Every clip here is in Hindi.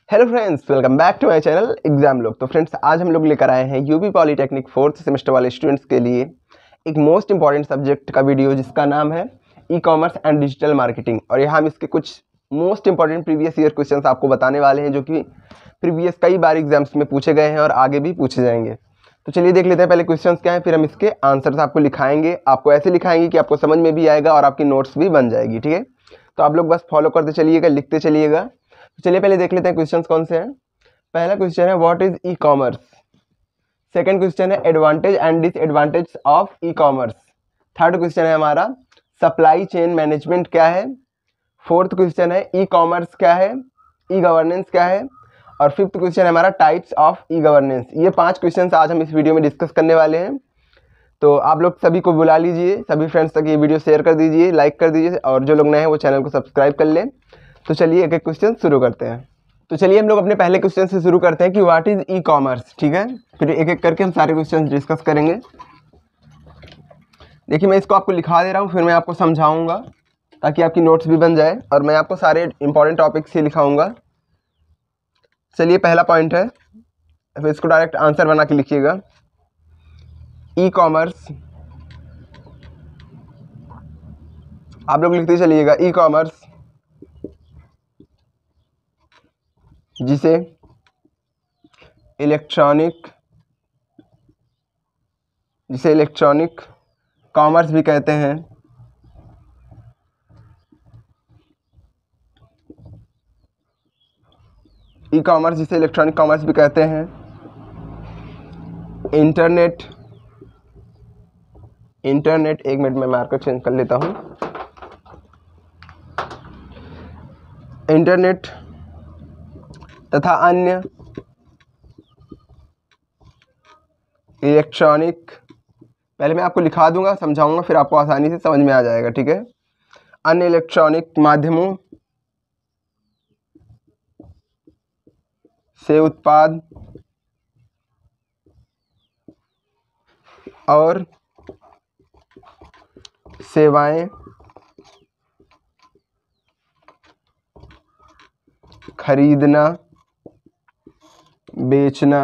Hello friends, welcome back to my channel exam लोग। तो फ्रेंड्स, आज हम लोग लेकर आए हैं यूपी पॉलीटेक्निक 4th सेमेस्टर वाले स्टूडेंट्स के लिए एक मोस्ट इंपॉर्टेंट सब्जेक्ट का वीडियो जिसका नाम है e-commerce and digital marketing. और यहाँ हम इसके कुछ most important previous year questions आपको बताने वाले हैं, जो कि प्रीवियस कई बार एग्जाम्स में पूछे गए हैं और आगे भी पूछे जाएंगे। तो चलिए देख लेते हैं पहले क्वेश्चंस क्या हैं, फिर हम इसके आंसर्स आपको लिखाएंगे। आपको ऐसे लिखाएंगे कि आपको समझ में भी आएगा और आपकी नोट्स भी बन जाएगी। ठीक है, तो आप लोग बस फॉलो करते चलिएगा, लिखते चलिएगा। तो चलिए पहले देख लेते हैं क्वेश्चंस कौन से हैं। पहला क्वेश्चन है what is e commerce. Second question है advantage and disadvantage of e commerce. Third question है हमारा सप्लाई चेन मैनेजमेंट क्या है। फोर्थ क्वेश्चन है ई कॉमर्स क्या है, ई गवर्नेंस क्या है। और फिफ्थ क्वेश्चन है हमारा टाइप्स ऑफ ई गवर्नेंस। ये 5 क्वेश्चन आज हम इस वीडियो में डिस्कस करने वाले हैं। तो आप लोग सभी को बुला लीजिए, सभी फ्रेंड्स तक ये वीडियो शेयर कर दीजिए, लाइक कर दीजिए, और जो लोग नए हैं वो चैनल को सब्सक्राइब कर लें। तो चलिए एक एक क्वेश्चन शुरू करते हैं। तो चलिए हम लोग अपने पहले क्वेश्चन से शुरू करते हैं कि व्हाट इज ई कॉमर्स। ठीक है, फिर एक एक करके हम सारे क्वेश्चन डिस्कस करेंगे। देखिए, मैं इसको आपको लिखा दे रहा हूँ, फिर मैं आपको समझाऊंगा ताकि आपकी नोट्स भी बन जाए, और मैं आपको सारे इंपॉर्टेंट टॉपिक्स ही लिखाऊंगा। चलिए पहला पॉइंट है, फिर इसको डायरेक्ट आंसर बना के लिखिएगा। ई कॉमर्स, आप लोग लिखते चलिएगा। ई कॉमर्स जिसे इलेक्ट्रॉनिक कॉमर्स भी कहते हैं, ई कॉमर्स जिसे इलेक्ट्रॉनिक कॉमर्स भी कहते हैं, इंटरनेट एक मिनट में मार्कर चेंज कर लेता हूँ। इंटरनेट तथा अन्य इलेक्ट्रॉनिक, पहले मैं आपको लिखा दूंगा, समझाऊंगा, फिर आपको आसानी से समझ में आ जाएगा। ठीक है, अन्य इलेक्ट्रॉनिक माध्यमों से उत्पाद और सेवाएं खरीदना, बेचना।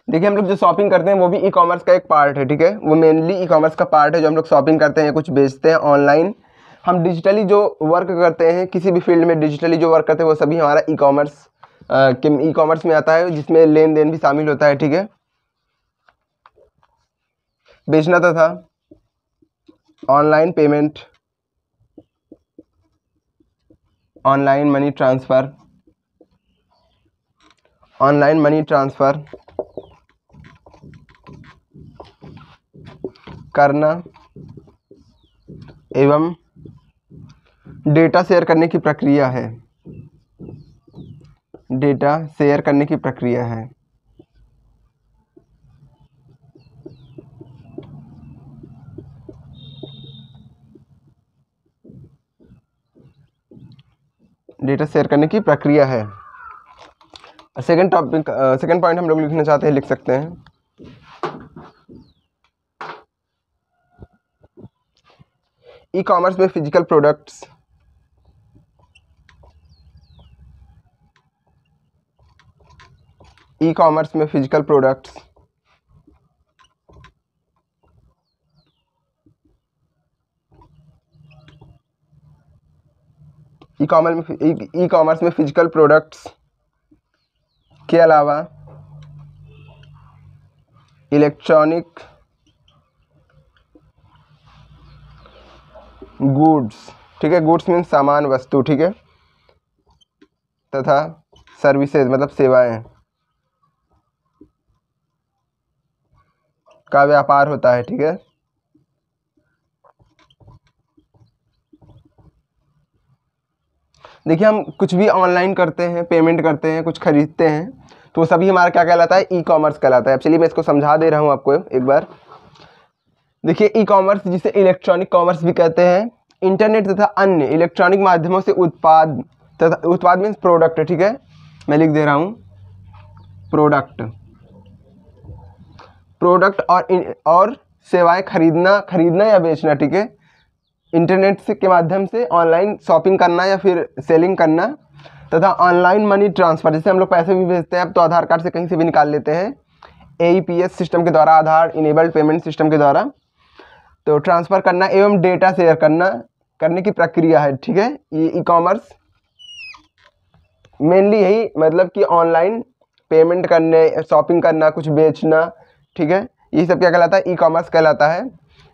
देखिए, हम लोग जो शॉपिंग करते हैं वो भी ई कॉमर्स का एक पार्ट है। ठीक है, वो मेनली ई कॉमर्स का पार्ट है। जो हम लोग शॉपिंग करते हैं, कुछ बेचते हैं ऑनलाइन, हम डिजिटली जो वर्क करते हैं, किसी भी फील्ड में डिजिटली जो वर्क करते हैं वो सभी हमारा ई कॉमर्स में आता है, जिसमें लेन देन भी शामिल होता है। ठीक है, बेचना तथा online payment, online money transfer करना एवं डेटा शेयर करने की प्रक्रिया है। सेकंड पॉइंट हम लोग लिखना चाहते हैं, लिख सकते हैं। ई कॉमर्स में फिजिकल प्रोडक्ट्स ई कॉमर्स में फिजिकल प्रोडक्ट्स के अलावा इलेक्ट्रॉनिक गुड्स, ठीक है, गुड्स मीन्स सामान, वस्तु, ठीक है, तथा सर्विसेज मतलब सेवाएं का व्यापार होता है। ठीक है, देखिए, हम कुछ भी ऑनलाइन करते हैं, पेमेंट करते हैं, कुछ खरीदते हैं, तो सभी हमारा क्या कहलाता है, ई कॉमर्स कहलाता है। अब चलिए मैं इसको समझा दे रहा हूँ आपको एक बार। देखिए, ई कॉमर्स जिसे इलेक्ट्रॉनिक कॉमर्स भी कहते हैं, इंटरनेट तथा अन्य इलेक्ट्रॉनिक माध्यमों से उत्पाद मीन्स प्रोडक्ट। ठीक है, मैं लिख दे रहा हूँ प्रोडक्ट और सेवाएं खरीदना या बेचना। ठीक है, इंटरनेट से के माध्यम से ऑनलाइन शॉपिंग करना या फिर सेलिंग करना, तथा ऑनलाइन मनी ट्रांसफ़र, जैसे हम लोग पैसे भी भेजते हैं अब तो आधार कार्ड से कहीं से भी निकाल लेते हैं, AEPS सिस्टम के द्वारा, आधार इनेबल्ड पेमेंट सिस्टम के द्वारा। तो ट्रांसफ़र करना एवं डेटा शेयर करने की प्रक्रिया है, ठीक है। ये ई-कॉमर्स मेनली यही मतलब कि ऑनलाइन पेमेंट करने, शॉपिंग करना, कुछ बेचना, ठीक है, ये सब क्या कहलाता है, ई-कॉमर्स कहलाता है।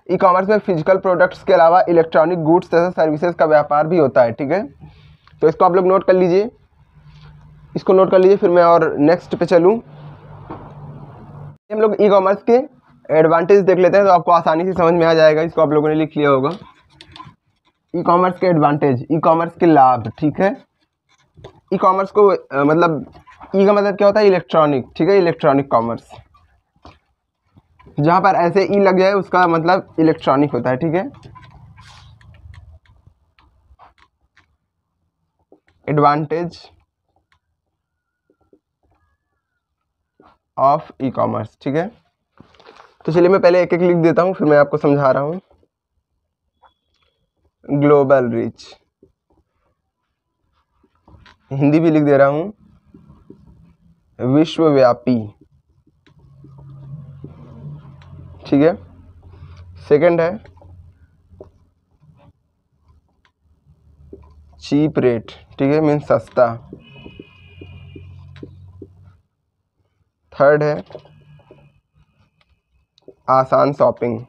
ई-कॉमर्स में फिजिकल प्रोडक्ट्स के अलावा इलेक्ट्रॉनिक गुड्स तथा सर्विसेज का व्यापार भी होता है, ठीक है। तो इसको आप लोग नोट कर लीजिए, इसको नोट कर लीजिए, फिर मैं और नेक्स्ट पे चलूँ। हम लोग ई कॉमर्स के एडवांटेज देख लेते हैं तो आपको आसानी से समझ में आ जाएगा, इसको आप लोगों ने लिख लिया होगा। ई कॉमर्स के एडवांटेज, ई कॉमर्स के लाभ, ठीक है। ई कॉमर्स को मतलब ई का मतलब क्या होता है, इलेक्ट्रॉनिक, ठीक है, इलेक्ट्रॉनिक कॉमर्स। जहाँ पर ऐसे ई लग जाए उसका मतलब इलेक्ट्रॉनिक होता है, ठीक है। एडवांटेज ऑफ ई कॉमर्स, ठीक है। तो चलिए मैं पहले एक एक लिख देता हूँ, फिर मैं आपको समझा रहा हूँ। ग्लोबल रीच, हिंदी भी लिख दे रहा हूँ, विश्वव्यापी, ठीक है। सेकंड है चीप रेट, ठीक है, मीन्स सस्ता। थर्ड है आसान शॉपिंग,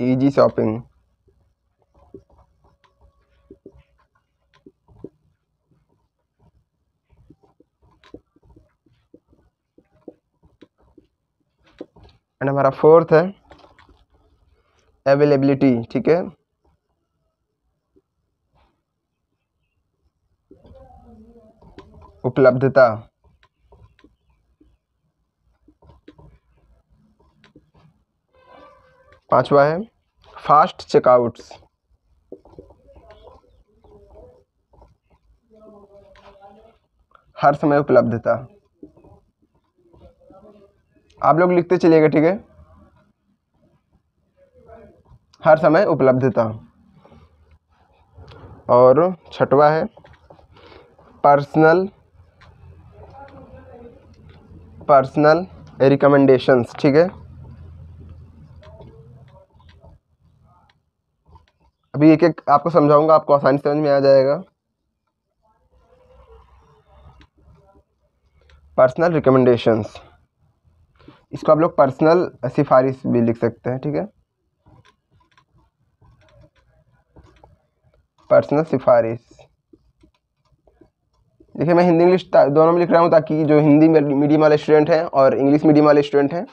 इजी शॉपिंग। एंड हमारा फोर्थ है अवेलेबिलिटी, ठीक है, उपलब्धता। पांचवा है फास्ट चेकआउट्स, हर समय उपलब्धता। आप लोग लिखते चलिएगा, ठीक है, हर समय उपलब्धता। और छठवा है पर्सनल रिकमेंडेशंस, ठीक है। अभी एक एक आपको समझाऊंगा, आपको आसानी से समझ में आ जाएगा। पर्सनल रिकमेंडेशंस, इसको आप लोग पर्सनल सिफारिश भी लिख सकते हैं, ठीक है, पर्सनल सिफारिश। देखिए मैं हिंदी इंग्लिश दोनों में लिख रहा हूँ ताकि जो हिंदी मीडियम वाले स्टूडेंट हैं और इंग्लिश मीडियम वाले स्टूडेंट हैं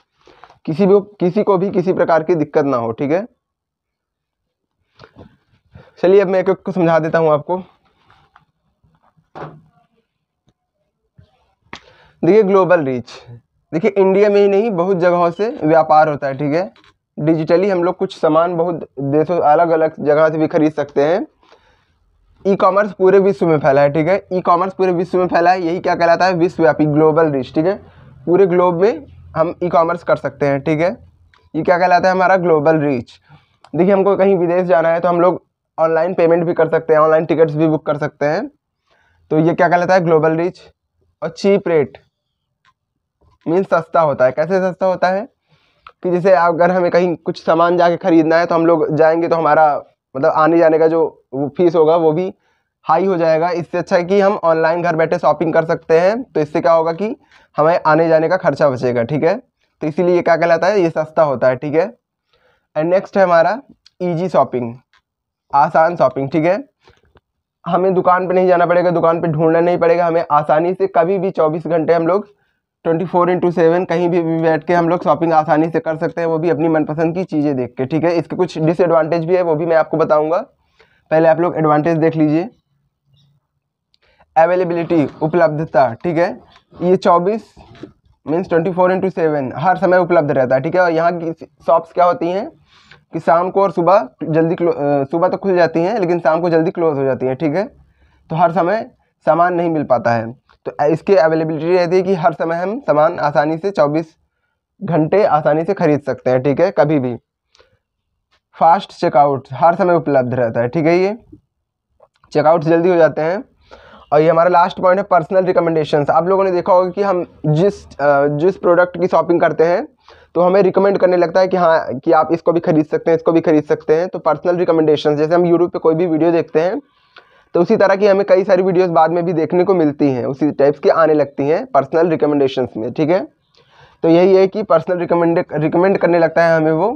किसी को भी किसी प्रकार की दिक्कत ना हो, ठीक है। चलिए अब मैं एक एक को समझा देता हूँ आपको। देखिए ग्लोबल रीच, देखिए इंडिया में ही नहीं बहुत जगहों से व्यापार होता है, ठीक है। डिजिटली हम लोग कुछ सामान बहुत देशों अलग अलग जगह से भी खरीद सकते हैं। ई कॉमर्स पूरे विश्व में फैला है, ठीक है, ई कॉमर्स पूरे विश्व में फैला है, यही क्या कहलाता है, विश्वव्यापी, ग्लोबल रीच, ठीक है। पूरे ग्लोब में हम ई कॉमर्स कर सकते हैं, ठीक है, ये क्या कहलाता है, हमारा ग्लोबल रीच। देखिए हमको कहीं विदेश जाना है तो हम लोग ऑनलाइन पेमेंट भी कर सकते हैं, ऑनलाइन टिकट्स भी बुक कर सकते हैं, तो ये क्या कहलाता है, ग्लोबल रीच। और चीप रेट मीन्स सस्ता होता है। कैसे सस्ता होता है कि जैसे अगर हमें कहीं कुछ सामान जाके खरीदना है तो हम लोग जाएंगे तो हमारा मतलब आने जाने का जो फीस होगा वो भी हाई हो जाएगा। इससे अच्छा है कि हम ऑनलाइन घर बैठे शॉपिंग कर सकते हैं, तो इससे क्या होगा कि हमें आने जाने का खर्चा बचेगा, ठीक है। तो इसीलिए ये क्या कहलाता है, ये सस्ता होता है, ठीक है। एंड नेक्स्ट है हमारा ईजी शॉपिंग, आसान शॉपिंग, ठीक है। हमें दुकान पे नहीं जाना पड़ेगा, दुकान पे ढूंढना नहीं पड़ेगा, हमें आसानी से कभी भी 24 घंटे हम लोग 24/7 कहीं भी बैठ के हम लोग शॉपिंग आसानी से कर सकते हैं, वो भी अपनी मनपसंद की चीज़ें देख के, ठीक है। इसके कुछ डिसएडवांटेज भी है, वो भी मैं आपको बताऊंगा। पहले आप लोग एडवांटेज देख लीजिए। अवेलेबिलिटी, उपलब्धता, ठीक है, ये 24 मीन्स 24/7 हर समय उपलब्ध रहता है, ठीक है। और यहाँ की शॉप्स क्या होती हैं कि शाम को और सुबह जल्दी सुबह तो खुल जाती हैं लेकिन शाम को जल्दी क्लोज हो जाती हैं, ठीक है। तो हर समय सामान नहीं मिल पाता है, तो इसकी अवेलेबिलिटी रहती है कि हर समय हम सामान आसानी से 24 घंटे आसानी से खरीद सकते हैं, ठीक है, कभी भी। फास्ट चेकआउट, हर समय उपलब्ध रहता है, ठीक है। ये चेकआउट जल्दी हो जाते हैं। और ये हमारा लास्ट पॉइंट है पर्सनल रिकमेंडेशंस। आप लोगों ने देखा होगा कि हम जिस प्रोडक्ट की शॉपिंग करते हैं तो हमें रिकमेंड करने लगता है कि हाँ कि आप इसको भी खरीद सकते हैं, इसको भी खरीद सकते हैं। तो पर्सनल रिकमेंडेशंस, जैसे हम यूट्यूब पे कोई भी वीडियो देखते हैं तो उसी तरह की हमें कई सारी वीडियोस बाद में भी देखने को मिलती हैं, उसी टाइप्स की आने लगती हैं पर्सनल रिकमेंडेशंस में, ठीक है। तो यही है कि पर्सनल रिकमेंड करने लगता है हमें वो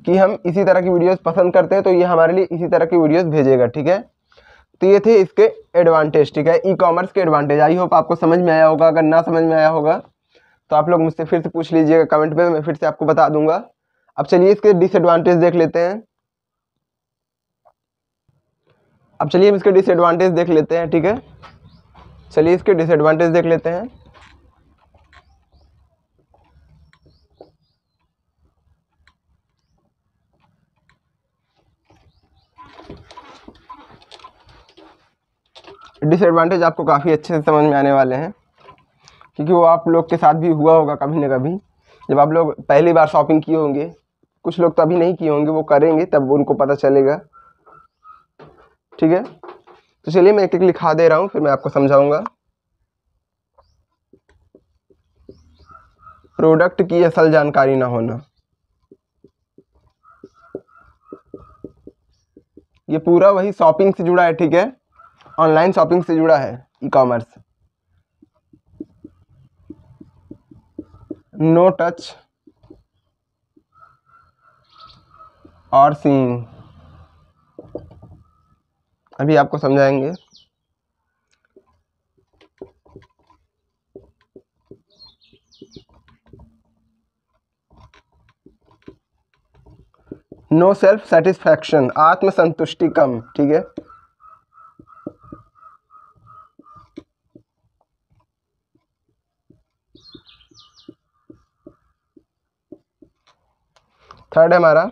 कि हम इसी तरह की वीडियोस पसंद करते हैं तो ये हमारे लिए इसी तरह की वीडियोस भेजेगा, ठीक है। तो ये थे इसके एडवांटेज, ठीक है, ई कॉमर्स के एडवांटेज। आई होप आपको समझ में आया होगा। अगर ना समझ में आया होगा तो आप लोग मुझसे फिर से पूछ लीजिएगा कमेंट में, मैं फिर से आपको बता दूंगा। अब चलिए इसके डिसएडवांटेज देख लेते हैं। अब चलिए हम इसके डिसएडवांटेज देख लेते हैं, ठीक है। चलिए इसके डिसएडवांटेज देख लेते हैं। डिसएडवांटेज आपको काफ़ी अच्छे से समझ में आने वाले हैं, क्योंकि वो आप लोग के साथ भी हुआ होगा कभी ना कभी, जब आप लोग पहली बार शॉपिंग किए होंगे। कुछ लोग तो अभी नहीं किए होंगे, वो करेंगे तब उनको पता चलेगा, ठीक है। तो चलिए मैं एक एक लिखा दे रहा हूँ, फिर मैं आपको समझाऊंगा। प्रोडक्ट की असल जानकारी ना होना, ये पूरा वही शॉपिंग से जुड़ा है, ठीक है, ऑनलाइन शॉपिंग से जुड़ा है ई कॉमर्स। नो टच और सीइंग, अभी आपको समझाएंगे। नो सेल्फ सेटिस्फैक्शन, आत्मसंतुष्टि कम, ठीक है। थर्ड है हमारा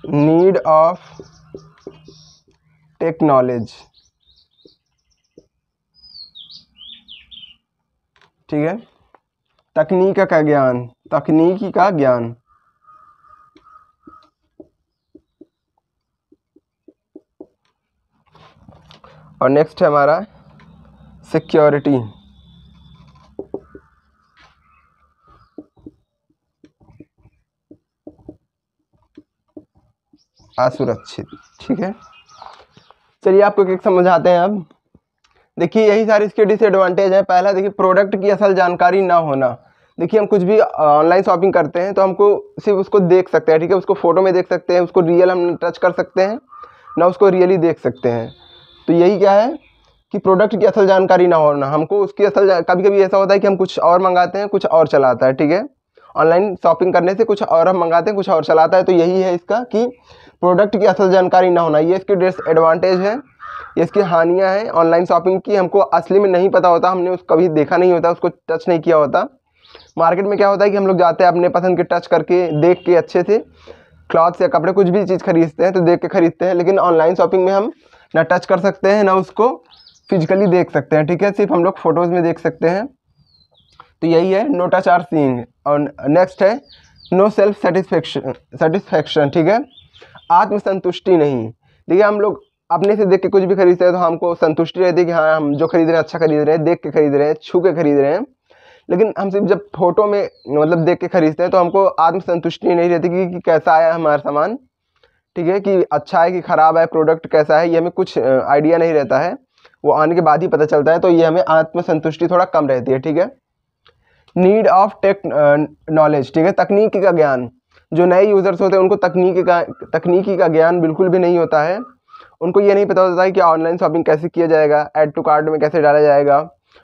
नीड ऑफ टेक नॉलेज, ठीक है, तकनीक का ज्ञान, तकनीकी का ज्ञान। और नेक्स्ट है हमारा सिक्योरिटी, असुरक्षित, ठीक है। चलिए आपको एक समझाते हैं। अब देखिए यही सारे इसके डिसएडवांटेज है। पहला देखिए प्रोडक्ट की असल जानकारी ना होना। देखिए हम कुछ भी ऑनलाइन शॉपिंग करते हैं तो हमको सिर्फ उसको देख सकते हैं, ठीक है, उसको फोटो में देख सकते हैं, उसको रियल हम टच कर सकते हैं ना, उसको रियली देख सकते हैं। तो यही क्या है कि प्रोडक्ट की असल जानकारी ना होना, हमको उसकी असल, कभी कभी ऐसा होता है कि हम कुछ और मंगाते हैं, कुछ और चलाता है, ठीक है। ऑनलाइन शॉपिंग करने से कुछ और हम मंगाते हैं, कुछ और चलाता है। तो यही है इसका कि प्रोडक्ट की असल जानकारी ना होना, ये इसकी डिसएडवांटेज है, ये इसकी हानियाँ हैं ऑनलाइन शॉपिंग की। हमको असली में नहीं पता होता, हमने उसको कभी देखा नहीं होता, उसको टच नहीं किया होता। मार्केट में क्या होता है कि हम लोग जाते हैं अपने पसंद के, टच करके देख के अच्छे से क्लॉथ्स या कपड़े कुछ भी चीज़ खरीदते हैं तो देख के खरीदते हैं। लेकिन ऑनलाइन शॉपिंग में हम ना टच कर सकते हैं ना उसको फिजिकली देख सकते हैं, ठीक है, सिर्फ हम लोग फोटोज़ में देख सकते हैं। तो यही है नो टच आर सीइंग। और नेक्स्ट है नो सेल्फ सेटिस्फैक्शन, ठीक है, आत्मसंतुष्टि नहीं। देखिए हम लोग अपने से देख के कुछ भी खरीदते हैं तो हमको संतुष्टि रहती है कि हाँ हम जो खरीद रहे हैं अच्छा खरीद रहे हैं, देख के खरीद रहे हैं, छू के खरीद रहे हैं। लेकिन हम सिर्फ जब फोटो में मतलब देख के खरीदते हैं तो हमको आत्मसंतुष्टि नहीं रहती कि कैसा आया हमारा सामान, ठीक है, कि अच्छा है कि ख़राब है, प्रोडक्ट कैसा है, ये हमें कुछ आइडिया नहीं रहता है, वो आने के बाद ही पता चलता है। तो ये हमें आत्मसंतुष्टि थोड़ा कम रहती है, ठीक है। नीड ऑफ टेक नॉलेज, ठीक है, तकनीकी का ज्ञान। जो नए यूज़र्स होते हैं उनको तकनीकी का ज्ञान बिल्कुल भी नहीं होता है। उनको ये नहीं पता होता है कि ऑनलाइन शॉपिंग कैसे किया जाएगा, ऐड टू कार्ट में कैसे डाला जाएगा,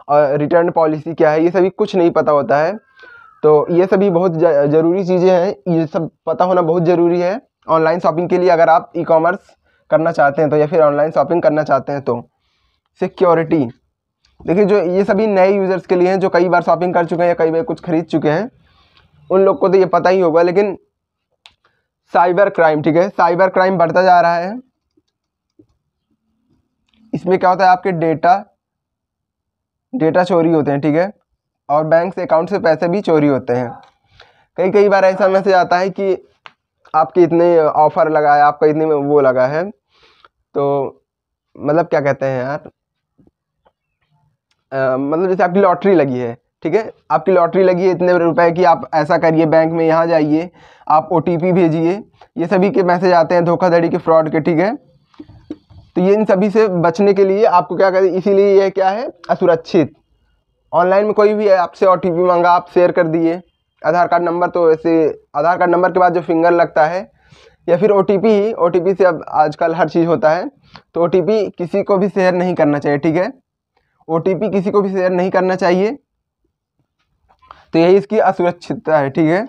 और रिटर्न पॉलिसी क्या है, ये सभी कुछ नहीं पता होता है। तो ये सभी बहुत ज़रूरी चीज़ें हैं, ये सब पता होना बहुत ज़रूरी है ऑनलाइन शॉपिंग के लिए, अगर आप ई कॉमर्स करना चाहते हैं तो, या फिर ऑनलाइन शॉपिंग करना चाहते हैं तो। सिक्योरिटी, देखिए जो ये सभी नए यूज़र्स के लिए हैं जो कई बार शॉपिंग कर चुके हैं या कई बार कुछ खरीद चुके हैं, उन लोग को तो ये पता ही होगा। लेकिन साइबर क्राइम, ठीक है, साइबर क्राइम बढ़ता जा रहा है। इसमें क्या होता है, आपके डेटा चोरी होते हैं, ठीक है, और बैंक से अकाउंट से पैसे भी चोरी होते हैं। कई बार ऐसा मैसेज आता है कि आपके इतने ऑफर लगा है, आपका इतने में वो लगा है, तो मतलब क्या कहते हैं यार, मतलब जैसे आपकी लॉटरी लगी है, ठीक है, आपकी लॉटरी लगी है इतने रुपए की, आप ऐसा करिए, बैंक में यहाँ जाइए, आप OTP भेजिए, ये सभी के मैसेज आते हैं धोखाधड़ी के, फ्रॉड के, ठीक है। तो ये इन सभी से बचने के लिए आपको क्या करें, इसीलिए ये क्या है, असुरक्षित। ऑनलाइन में कोई भी है आपसे OTP मांगा, आप शेयर कर दिए, आधार कार्ड नंबर, तो ऐसे आधार कार्ड नंबर के बाद जो फिंगर लगता है या फिर OTP ही, OTP से अब आजकल हर चीज़ होता है, तो OTP किसी को भी शेयर नहीं करना चाहिए, ठीक है। OTP किसी को भी शेयर नहीं करना चाहिए, तो यही इसकी असुरक्षितता है, ठीक है।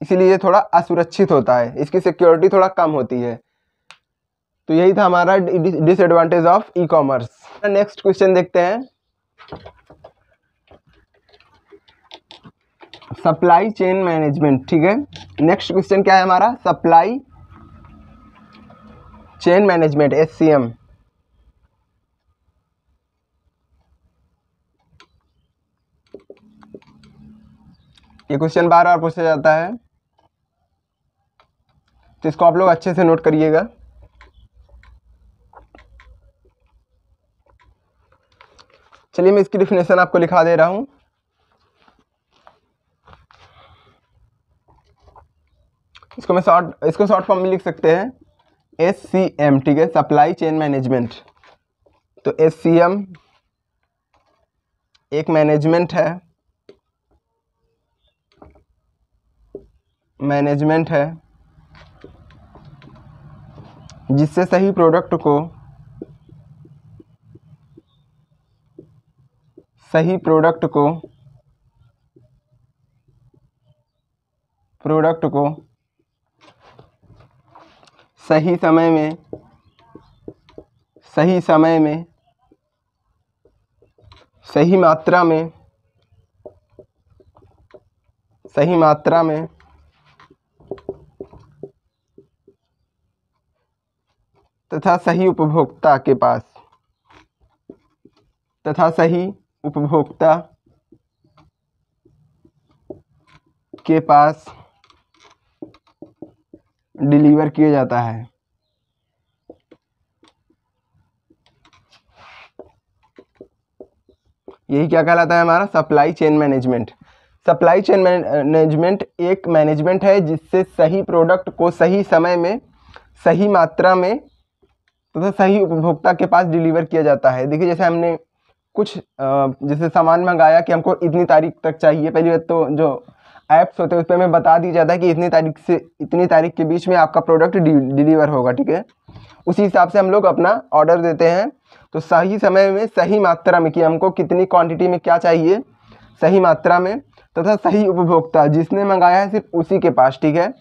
इसीलिए ये थोड़ा असुरक्षित होता है, इसकी सिक्योरिटी थोड़ा कम होती है। तो यही था हमारा disadvantage of e-commerce. Next question देखते हैं, सप्लाई चेन मैनेजमेंट, ठीक है। नेक्स्ट क्वेश्चन क्या है हमारा, सप्लाई चेन मैनेजमेंट, SCM। ये क्वेश्चन बार बार पूछा जाता है, तो इसको आप लोग अच्छे से नोट करिएगा। चलिए मैं इसकी डिफिनेशन आपको लिखा दे रहा हूं। इसको शॉर्ट फॉर्म में लिख सकते हैं SCM, ठीक है, सप्लाई चेन मैनेजमेंट। तो SCM एक मैनेजमेंट है जिससे सही प्रोडक्ट को सही समय में सही मात्रा में तथा सही उपभोक्ता के पास डिलीवर किया जाता है। यही क्या कहलाता है हमारा, supply chain management. Supply chain management एक मैनेजमेंट है जिससे सही प्रोडक्ट को सही समय में, सही मात्रा में तथा सही उपभोक्ता के पास डिलीवर किया जाता है। देखिए जैसे हमने कुछ जैसे सामान मंगाया कि हमको इतनी तारीख तक चाहिए, पहली बात तो जो ऐप्स होते हैं उस पर हमें बता दिया जाता है कि इतनी तारीख से इतनी तारीख के बीच में आपका प्रोडक्ट डिलीवर होगा, ठीक है। उसी हिसाब से हम लोग अपना ऑर्डर देते हैं, तो सही समय में सही मात्रा में, कि हमको कितनी क्वांटिटी में क्या चाहिए, सही मात्रा में तथा सही उपभोक्ता जिसने मंगाया है सिर्फ उसी के पास, ठीक है।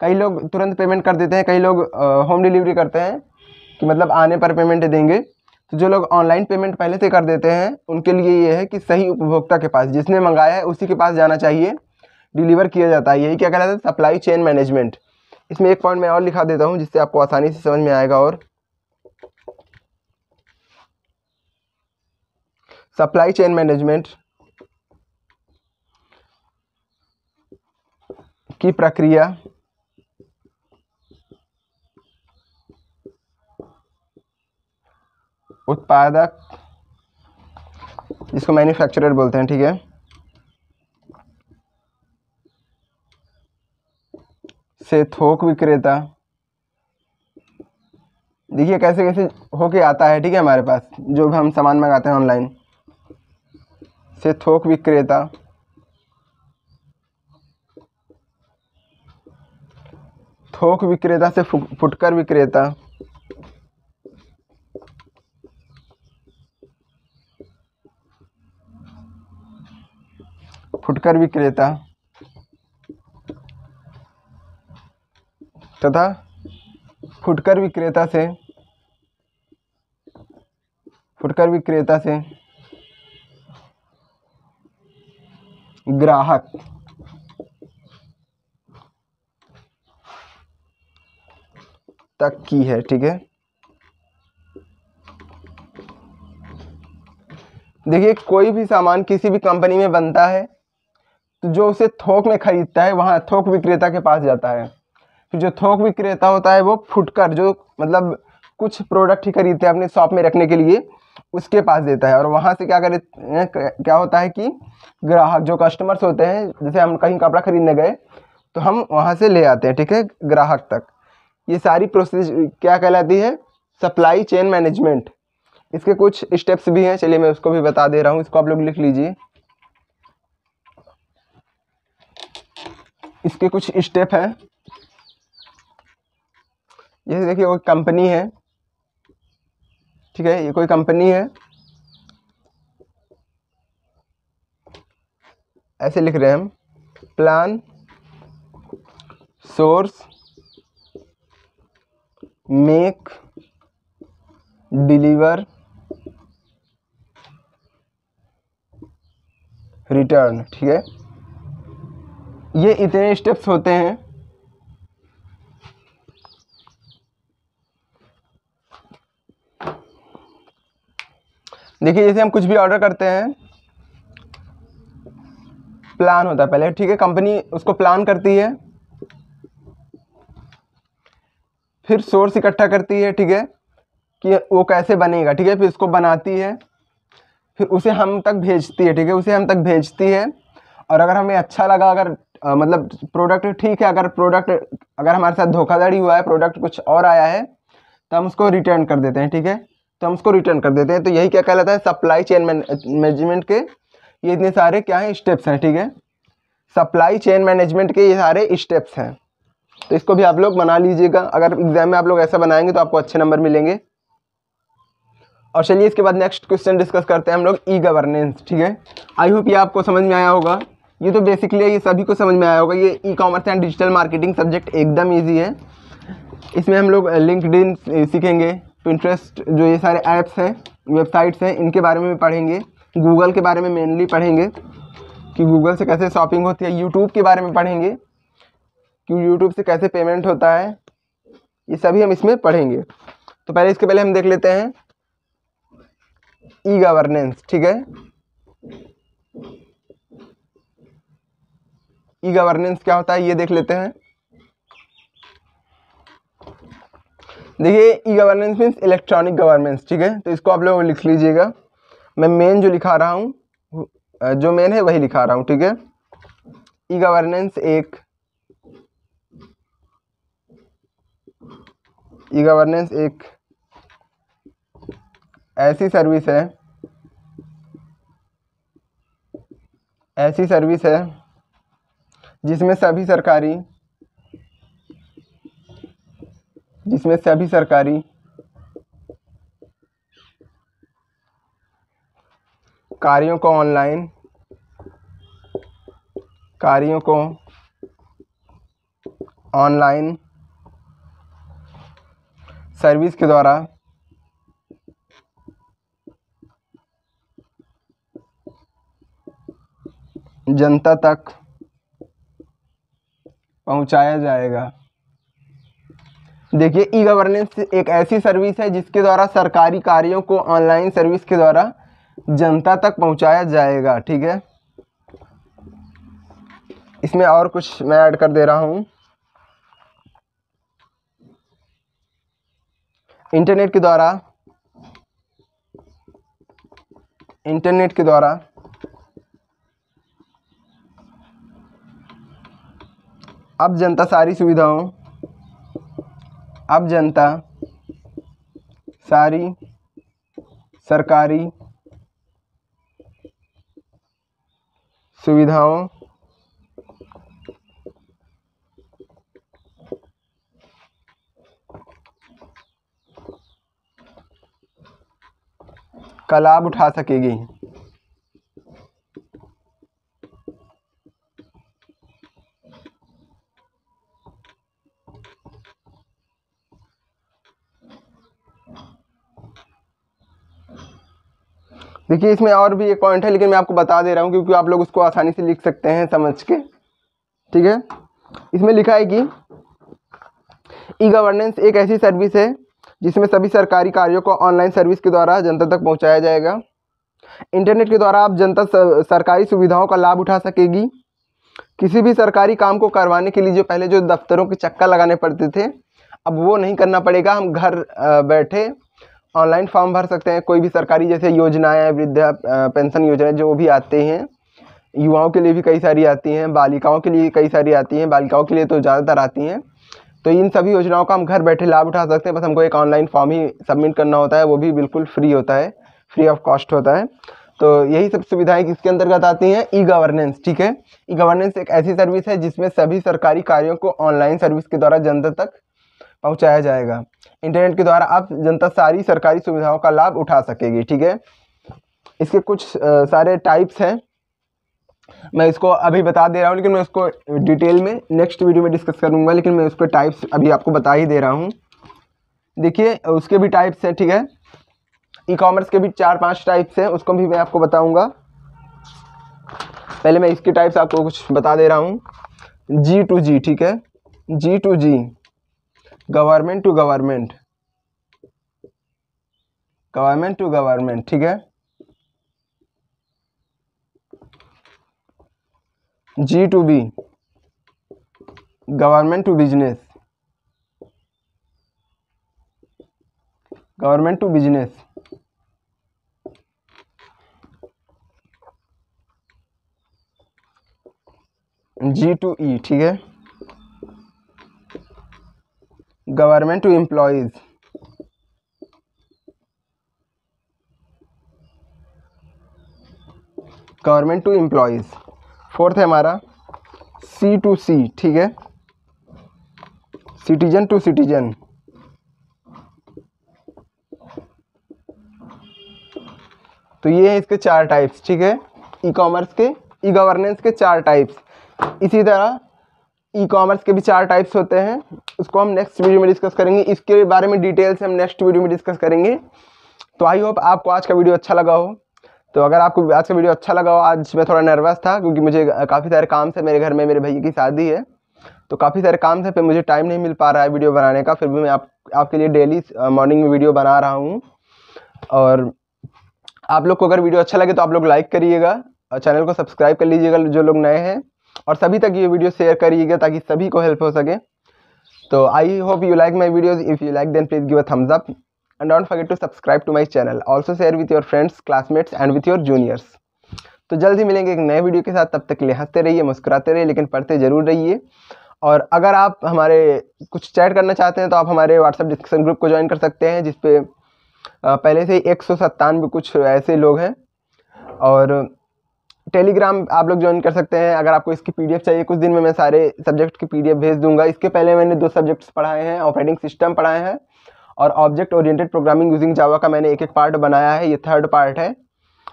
कई लोग तुरंत पेमेंट कर देते हैं, कई लोग होम डिलीवरी करते हैं कि मतलब आने पर पेमेंट देंगे। तो जो लोग ऑनलाइन पेमेंट पहले से कर देते हैं उनके लिए ये है कि सही उपभोक्ता के पास, जिसने मंगाया है उसी के पास जाना चाहिए, डिलीवर किया जाता है। यही क्या कहलाता है, सप्लाई चेन मैनेजमेंट। इसमें एक पॉइंट मैं और लिखा देता हूँ जिससे आपको आसानी से समझ में आएगा। और सप्लाई चेन मैनेजमेंट की प्रक्रिया उत्पादक, जिसको मैन्युफैक्चरर बोलते हैं, ठीक है, से थोक विक्रेता, देखिए कैसे कैसे होके आता है, ठीक है, हमारे पास जो भी हम सामान मंगाते हैं ऑनलाइन, से थोक विक्रेता से फुटकर विक्रेता, तथा फुटकर विक्रेता से ग्राहक तक की है, ठीक है। देखिए कोई भी सामान किसी भी कंपनी में बनता है तो जो उसे थोक में खरीदता है वहाँ थोक विक्रेता के पास जाता है। फिर जो थोक विक्रेता होता है वो फुटकर, जो मतलब कुछ प्रोडक्ट ही खरीदते हैं अपने शॉप में रखने के लिए, उसके पास देता है। और वहाँ से क्या होता है कि ग्राहक जो कस्टमर्स होते हैं, जैसे हम कहीं कपड़ा खरीदने गए तो हम वहाँ से ले आते हैं, ठीक है, ग्राहक तक। ये सारी प्रोसेस क्या कहलाती है? Supply chain management. इसके कुछ स्टेप्स भी हैं, चलिए मैं उसको भी बता दे रहा हूँ, इसको आप लोग लिख लीजिए। इसके कुछ स्टेप हैं। ये देखिए कोई कंपनी है, ठीक है, ये कोई कंपनी है, ऐसे लिख रहे हैं हम, plan, source, make, deliver, return, ठीक है। ये इतने स्टेप्स होते हैं। देखिए जैसे हम कुछ भी ऑर्डर करते हैं, प्लान होता है पहले, ठीक है, कंपनी उसको प्लान करती है, फिर सोर्स इकट्ठा करती है, ठीक है, कि वो कैसे बनेगा, ठीक है, फिर उसको बनाती है, फिर उसे हम तक भेजती है, ठीक है, उसे हम तक भेजती है। और अगर हमें अच्छा लगा, अगर मतलब प्रोडक्ट ठीक है, अगर हमारे साथ धोखाधड़ी हुआ है, प्रोडक्ट कुछ और आया है, तो हम उसको रिटर्न कर देते हैं, ठीक है, तो हम उसको रिटर्न कर देते हैं। तो यही क्या कहलाता है? सप्लाई चेन मैनेजमेंट के ये इतने सारे क्या हैं? स्टेप्स हैं, ठीक है, सप्लाई चेन मैनेजमेंट के ये सारे स्टेप्स हैं। तो इसको भी आप लोग बना लीजिएगा, अगर एग्जाम में आप लोग ऐसा बनाएंगे तो आपको अच्छे नंबर मिलेंगे। और चलिए इसके बाद नेक्स्ट क्वेश्चन डिस्कस करते हैं हम लोग, ई गवर्नेंस, ठीक है। आई होप ये आपको समझ में आया होगा। ये तो बेसिकली ये सभी को समझ में आया होगा। ये e commerce and digital marketing subject एकदम ईजी है। इसमें हम लोग लिंक्डइन सीखेंगे, पिंटरेस्ट, जो ये सारे ऐप्स हैं, वेबसाइट्स हैं, इनके बारे में भी पढ़ेंगे। गूगल के बारे में मेनली पढ़ेंगे कि गूगल से कैसे शॉपिंग होती है। यूट्यूब के बारे में पढ़ेंगे कि यूट्यूब से कैसे पेमेंट होता है, ये सभी हम इसमें पढ़ेंगे। तो पहले इसके पहले हम देख लेते हैं ई गवर्नेंस, ठीक है। ई गवर्नेंस क्या होता है ये देख लेते हैं। देखिए e governance means electronic governance, ठीक है, तो इसको आप लोग लिख लीजिएगा। मैं मेन जो लिखा रहा हूँ, जो मेन है वही लिखा रहा हूँ, ठीक है। ई गवर्नेंस एक ऐसी सर्विस है जिसमें सभी सरकारी कार्यों को ऑनलाइन सर्विस के द्वारा जनता तक पहुंचाया जाएगा। देखिए ई गवर्नेंस एक ऐसी सर्विस है जिसके द्वारा सरकारी कार्यों को ऑनलाइन सर्विस के द्वारा जनता तक पहुंचाया जाएगा, ठीक है। इसमें और कुछ मैं ऐड कर दे रहा हूं। इंटरनेट के द्वारा अब जनता सारी सरकारी सुविधाओं का लाभ उठा सकेगी। देखिए इसमें और भी एक पॉइंट है, लेकिन मैं आपको बता दे रहा हूँ क्योंकि आप लोग उसको आसानी से लिख सकते हैं समझ के, ठीक है। इसमें लिखा है कि ई गवर्नेंस एक ऐसी सर्विस है जिसमें सभी सरकारी कार्यों को ऑनलाइन सर्विस के द्वारा जनता तक पहुंचाया जाएगा। इंटरनेट के द्वारा अब जनता सरकारी सुविधाओं का लाभ उठा सकेगी। किसी भी सरकारी काम को करवाने के लिए जो पहले जो दफ्तरों के चक्कर लगाने पड़ते थे, अब वो नहीं करना पड़ेगा, हम घर बैठे ऑनलाइन फॉर्म भर सकते हैं। कोई भी सरकारी जैसे योजनाएं, वृद्धा पेंशन योजना जो भी आते हैं, युवाओं के लिए भी कई सारी आती हैं, बालिकाओं के लिए कई सारी आती हैं, बालिकाओं के लिए तो ज़्यादातर आती हैं। तो इन सभी योजनाओं का हम घर बैठे लाभ उठा सकते हैं। बस हमको एक ऑनलाइन फॉर्म ही सबमिट करना होता है, वो भी बिल्कुल फ्री होता है, फ्री ऑफ कॉस्ट होता है। तो यही सब सुविधाएं किसके अंतर्गत आती हैं? E governance. ठीक है, ई गवर्नेंस एक ऐसी सर्विस है जिसमें सभी सरकारी कार्यों को ऑनलाइन सर्विस के द्वारा जनता तक पहुंचाया जाएगा। इंटरनेट के द्वारा आप जनता सारी सरकारी सुविधाओं का लाभ उठा सकेगी। ठीक है, इसके कुछ सारे टाइप्स हैं, मैं इसको अभी बता दे रहा हूँ, लेकिन मैं उसको डिटेल में नेक्स्ट वीडियो में डिस्कस करूँगा। लेकिन मैं उसके टाइप्स अभी आपको बता ही दे रहा हूँ। देखिए उसके भी टाइप्स हैं। ठीक है, ई कॉमर्स के भी 4-5 टाइप्स हैं, उसको भी मैं आपको बताऊँगा। पहले मैं इसके टाइप्स आपको कुछ बता दे रहा हूँ। G2G। ठीक है, G2G, government to government, government to government. ठीक है, G2B, government to business, government to business. G2E, ठीक है, government to employees, government to employees. Fourth है हमारा C2C। ठीक है, सिटीजन टू सिटीजन। तो ये है इसके 4 टाइप्स। ठीक है, ई कॉमर्स के, ई गवर्नेंस के 4 टाइप्स। इसी तरह ई कॉमर्स के भी 4 टाइप्स होते हैं, उसको हम नेक्स्ट वीडियो में डिस्कस करेंगे। इसके बारे में डिटेल से हम नेक्स्ट वीडियो में डिस्कस करेंगे। तो आई होप आपको आज का वीडियो अच्छा लगा हो। तो अगर आपको आज का वीडियो अच्छा लगा हो, आज मैं थोड़ा नर्वस था क्योंकि मुझे काफ़ी सारे काम से, मेरे घर में मेरे भैया की शादी है, तो काफ़ी सारे काम से, फिर मुझे टाइम नहीं मिल पा रहा है वीडियो बनाने का। फिर भी मैं आपके लिए डेली मॉर्निंग में वीडियो बना रहा हूँ। और आप लोग को अगर वीडियो अच्छा लगे तो आप लोग लाइक करिएगा और चैनल को सब्सक्राइब कर लीजिएगा जो लोग नए हैं, और सभी तक ये वीडियो शेयर करिएगा ताकि सभी को हेल्प हो सके। तो I hope you like my videos. If you like then please give a thumbs up and don't forget to subscribe to my channel. Also share with your friends, classmates and with your juniors. तो जल्द ही मिलेंगे एक नए वीडियो के साथ। तब तक के लिए हंसते रहिए, मुस्कुराते रहिए, लेकिन पढ़ते जरूर रहिए। और अगर आप हमारे कुछ चैट करना चाहते हैं तो आप हमारे व्हाट्सएप डिस्कशन ग्रुप को ज्वाइन कर सकते हैं, जिसपे पहले से ही 197 कुछ ऐसे लोग हैं। और टेलीग्राम आप लोग ज्वाइन कर सकते हैं। अगर आपको इसकी PDF चाहिए, कुछ दिन में मैं सारे सब्जेक्ट की PDF भेज दूंगा। इसके पहले मैंने 2 सब्जेक्ट्स पढ़ाए हैं, ऑपरेटिंग सिस्टम पढ़ाए हैं और object oriented programming using Java का मैंने एक पार्ट बनाया है, ये 3rd पार्ट है।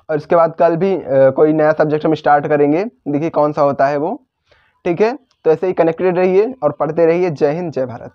और इसके बाद कल भी कोई नया सब्जेक्ट हम स्टार्ट करेंगे, देखिए कौन सा होता है वो। ठीक है, तो ऐसे ही कनेक्टेड रहिए और पढ़ते रहिए। जय हिंद, जय भारत।